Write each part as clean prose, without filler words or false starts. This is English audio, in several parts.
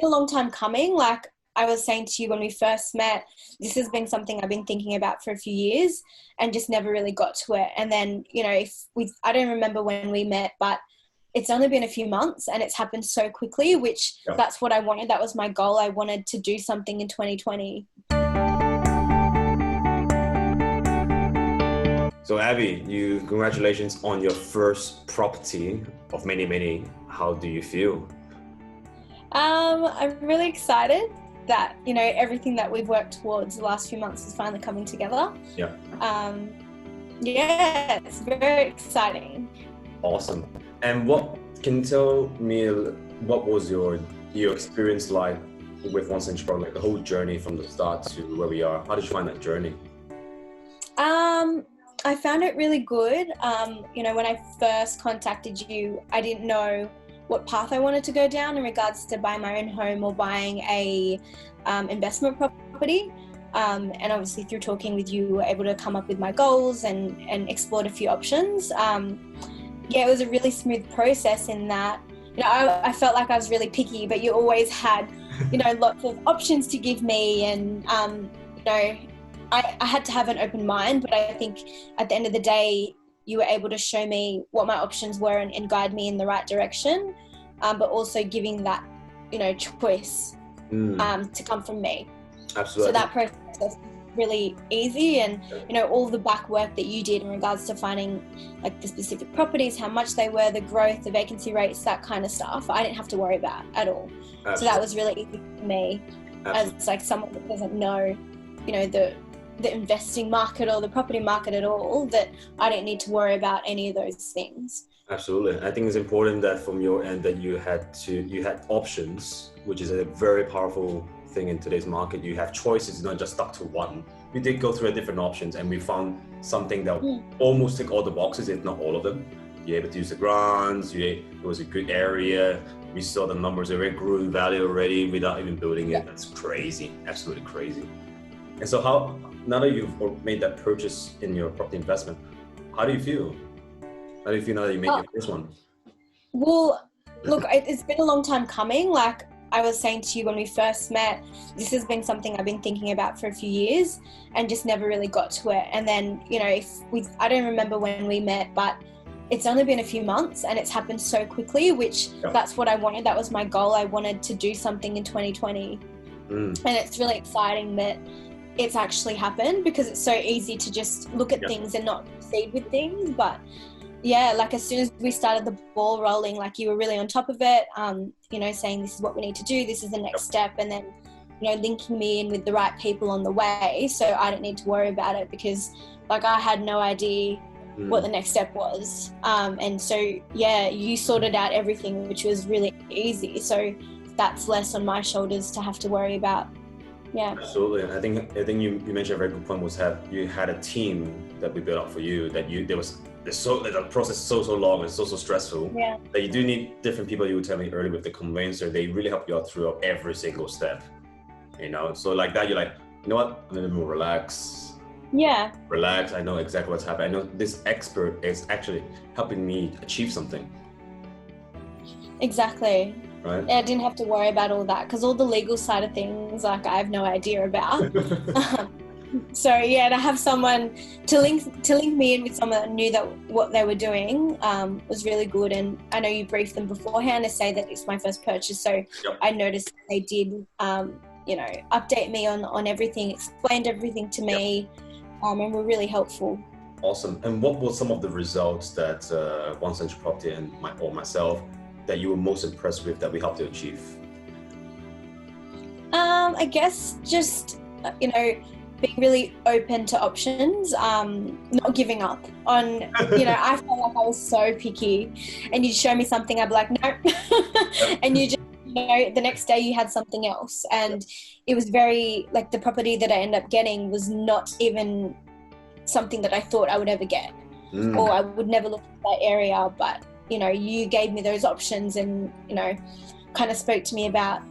been a long time coming. Like I was saying to you when we first met, this has been something I've been thinking about for a few years and just never really got to it. And then, I don't remember when we met, but it's only been a few months and it's happened so quickly, which that's what I wanted. That was my goal. I wanted to do something in 2020. So Abby, congratulations on your first property of many, many. How do you feel? I'm really excited that, everything that we've worked towards the last few months is finally coming together. Yeah. It's very exciting. Awesome. And can you tell me what was your experience like with One Century Property, like the whole journey from the start to where we are? How did you find that journey? I found it really good. When I first contacted you, I didn't know what path I wanted to go down in regards to buying my own home or buying a investment property. And obviously through talking with you, we were able to come up with my goals and explored a few options. It was a really smooth process in that, I felt like I was really picky, but you always had, lots of options to give me. And, I had to have an open mind, but I think at the end of the day, you were able to show me what my options were and guide me in the right direction, but also giving that, choice to come from me. Absolutely. So that process was really easy, and all the back work that you did in regards to finding like the specific properties, how much they were, the growth, the vacancy rates, that kind of stuff, I didn't have to worry about at all. Absolutely. So that was really easy for me. Absolutely. As like someone that doesn't know, the investing market or the property market at all, that I didn't need to worry about any of those things. Absolutely. I think it's important that from your end that you had options, which is a very powerful thing in today's market. You have choices, not just stuck to one. We did go through different options and we found something that almost tick all the boxes, if not all of them. You're able to use the grants, it was a good area. We saw the numbers, they grew in value already without even building it. That's crazy, absolutely crazy. And so now that you've made that purchase in your property investment, how do you feel? How do you feel now that you made your first one? Well, look, it's been a long time coming. Like I was saying to you when we first met, this has been something I've been thinking about for a few years and just never really got to it. And then, I don't remember when we met, but it's only been a few months and it's happened so quickly, which that's what I wanted. That was my goal. I wanted to do something in 2020. And it's really exciting that it's actually happened, because it's so easy to just look at things and not proceed with things. But like as soon as we started the ball rolling, like you were really on top of it, saying this is what we need to do, this is the next step, and then, linking me in with the right people on the way, so I didn't need to worry about it, because like I had no idea what the next step was. And so, you sorted out everything, which was really easy. So that's less on my shoulders to have to worry about. Yeah, absolutely. And I think you mentioned a very good point, was you had a team that we built up for you, that the process is so long, it's so stressful, that you do need different people. You were telling me earlier with the conveyancer, they really help you out throughout every single step, so like that, you're like, you know what, I'm gonna be more relax, I know exactly what's happening. I know this expert is actually helping me achieve something. Exactly. Right. I didn't have to worry about all that, because all the legal side of things, like I have no idea about. So to have someone to link me in with someone that knew that what they were doing was really good. And I know you briefed them beforehand to say that it's my first purchase, so I noticed they did update me on everything, explained everything to me, and were really helpful. Awesome. And what were some of the results that One Century Property and myself that you were most impressed with, that we helped to achieve? I guess just being really open to options, not giving up on, I felt like I was so picky, and you'd show me something, I'd be like, nope. And you just, the next day you had something else. And it was very, like, the property that I ended up getting was not even something that I thought I would ever get, or I would never look at that area. But, you gave me those options and, kind of spoke to me about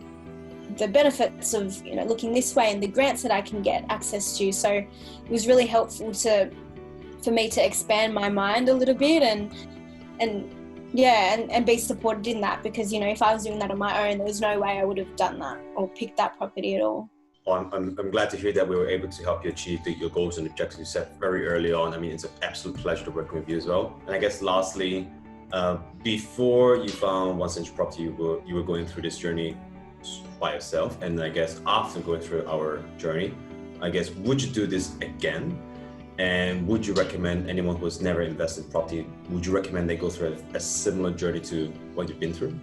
the benefits of, looking this way and the grants that I can get access to. So it was really helpful for me to expand my mind a little bit and Yeah, and be supported in that, because, you know, if I was doing that on my own, there was no way I would have done that or picked that property at all. Well, I'm glad to hear that we were able to help you achieve your goals and objectives you set very early on. I mean, it's an absolute pleasure to work with you as well. And I guess lastly, before you found One Century Property, you were going through this journey by yourself. And I guess after going through our journey, I guess, would you do this again? And would you recommend anyone who has never invested in property, would you recommend they go through a similar journey to what you've been through?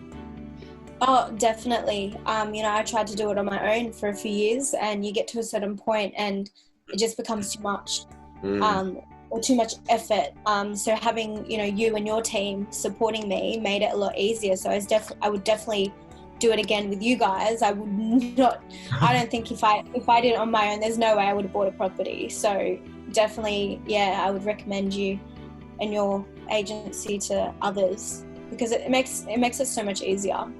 Oh, definitely. You know, I tried to do it on my own for a few years, and you get to a certain point and it just becomes too much, or too much effort. So having, you know, you and your team supporting me made it a lot easier. So I would definitely do it again with you guys. I would not, I don't think if I did it on my own, there's no way I would have bought a property. So definitely, yeah, I would recommend you and your agency to others, because it makes it so much easier.